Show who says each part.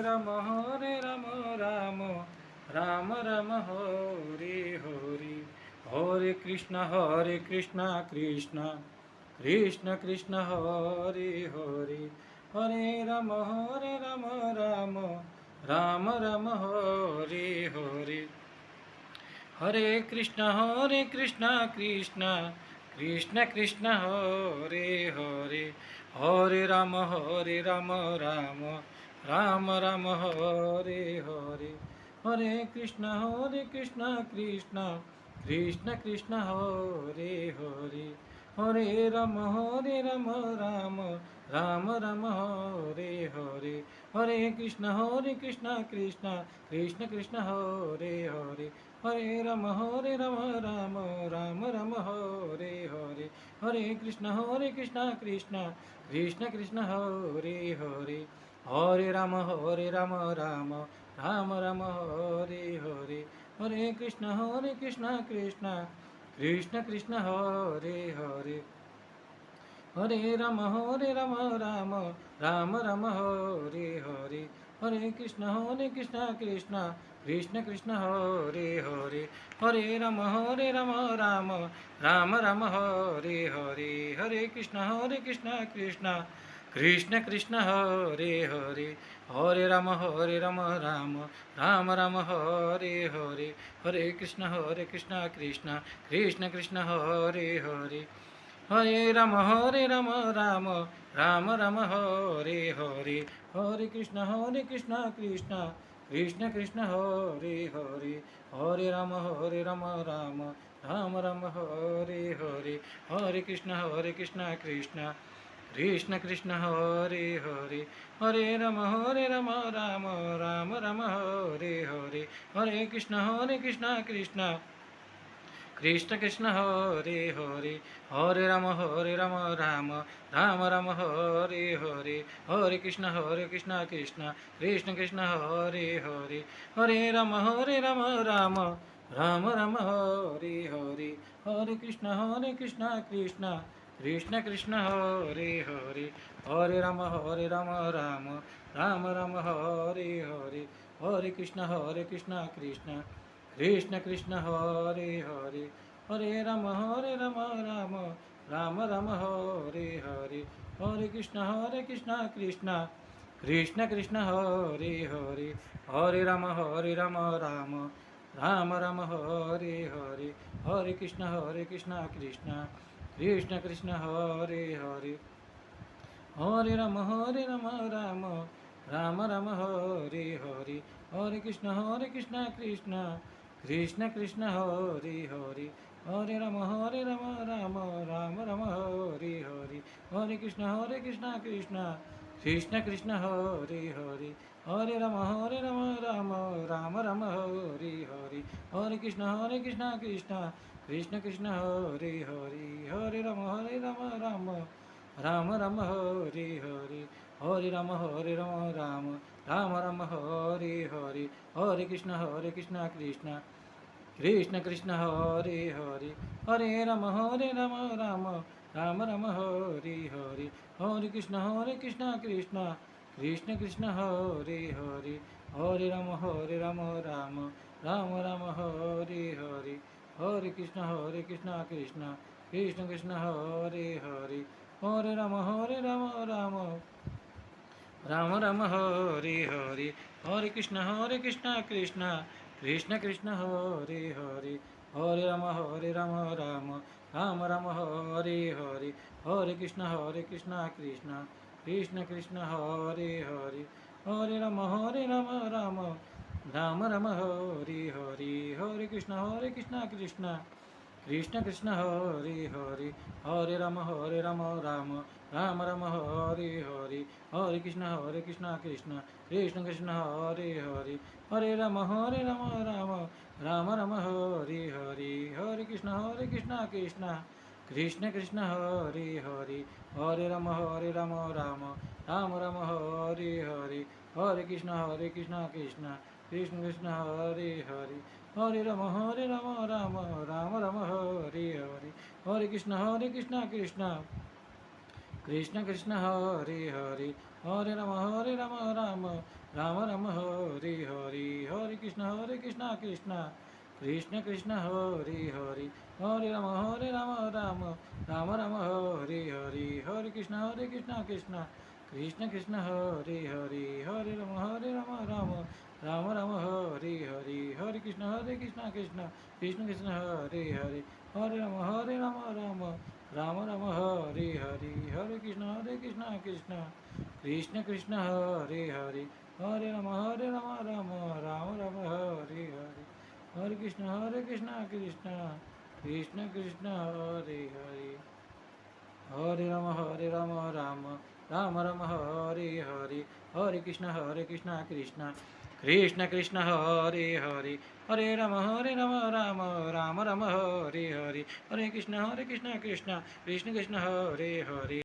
Speaker 1: Ram Ram Ram Ram Hare Hare Hare Krishna Krishna Krishna Krishna Hare Hare Hare Ram Ram Ram Ram Hare Hare Hare Krishna Krishna Krishna Krishna Hare Hare Hare Ram Ram Ram Ram Hare Hare Hare Krishna Krishna Krishna Krishna Hare Hare Hare Ram Ram Ram Ram Hare Hare Hare Krishna Krishna Krishna Krishna Hare Hare Hare Ram Ram Ram Ram Hare Hare Hare Krishna Krishna Krishna Krishna Hare Hare Hare Ram Ram Ram Ram Hare Hare Hare Krishna Krishna Krishna Krishna Hare Hare Hare Ram Ram Ram Ram Hare Hare Hare Krishna Krishna Krishna Krishna Hare Hare Hare Ram Ram Ram Ram Hare Hare Hare Krishna Krishna Krishna Krishna Hare Hare Hare Ram Ram Ram Ram Hare Hare Hare Krishna Krishna Krishna Krishna Hare Hare Hare Ram Ram Ram Ram Hare Hare Hare Krishna Krishna Krishna Krishna Hare Hare Hare Ram Ram Ram Ram Hare Hare Hare Krishna Krishna Krishna Krishna Hare Hare Hare Ram Ram Ram Ram Hare Hare Hare Krishna Krishna Krishna Krishna Hare Hare Hare Ram Ram Ram Ram Hare Hare Hare Krishna Krishna Krishna Krishna Hare Hare Hare Ram Ram Ram Ram Hare Hare Hare Krishna Krishna Krishna Krishna Hare Hare Hare Ram Ram Ram Ram Hare Hare Hare Krishna Krishna Krishna Krishna Hare Hare Hare Ram Ram Ram Ram Hare Hare Hare Krishna Krishna Krishna Krishna Hare Hare Hare Ram Ram Ram Ram Hare Hare Hare Krishna Krishna Krishna Krishna Hare Hare Hare Ram Ram Ram Ram Hare Hare Hare Krishna Krishna Krishna Krishna Hare Hare Hare Ram Ram Ram Ram Hare Hare Hare Krishna Krishna Krishna Krishna Hare Hare Hare Ram Ram Ram Ram Hare Hare Hare Krishna Krishna Krishna Krishna Hare Hare Hare Ram Ram Ram Ram Hare Hare Hare Ram Ram Ram Ram Hare Hare Hare Krishna Krishna Krishna Krishna Hare Hare Hare Ram Ram Ram Ram Hare Hare Hare Krishna Krishna Krishna Krishna Hare Hare Hare Ram Ram Ram Ram Hare Hare Hare Krishna Krishna Krishna Krishna Hare Hare Hare Ram Ram Ram Ram Hare Hare Hare Krishna Krishna Krishna Krishna Hare Hare Hare Ram Ram Ram Ram Hare Hare Hare Krishna Krishna Krishna Krishna Hare Hare Hare Ram Ram Ram Ram Hare Hare Hare Krishna Krishna Krishna Krishna Hare Hare Hare Ram Ram Ram Ram Hare Hare Hare Krishna Krishna Krishna Krishna Hare Hare Hare Ram Ram Ram Ram Hare Hare Hare Krishna Krishna Krishna Krishna Hare Hare Hare Ram Ram Ram Ram Hare Hare Hare Krishna Krishna Krishna Krishna Hare Hare Hare Ram Ram Ram Ram Hare Hare Hare Krishna Krishna Krishna Krishna Hare Hare Hare Ram Ram Ram Ram Hare Hare, Hare Krishna Krishna Krishna Krishna Hare Hare, Hare Ram Ram Ram Ram Hare Hare, Hare Krishna Krishna Krishna Krishna Hare Hare, Hare Ram Ram Ram Ram Hare Hare, Hare Krishna Krishna Krishna Krishna Hare Hare, Hare Ram Ram Ram Ram Hare Hare, Hare Krishna Krishna Krishna Krishna Hare Hare, Hare Ram Ram Ram Ram Hare Hare, Hare Krishna Krishna Krishna Krishna Hare Hare, Hare Ram Ram Ram Ram Hare Hare, Hare Krishna Krishna Krishna Krishna Hare Hare, Hare Ram Ram Ram Ram Hare Hare, Hare Krishna Krishna Krishna Krishna Hare Hare.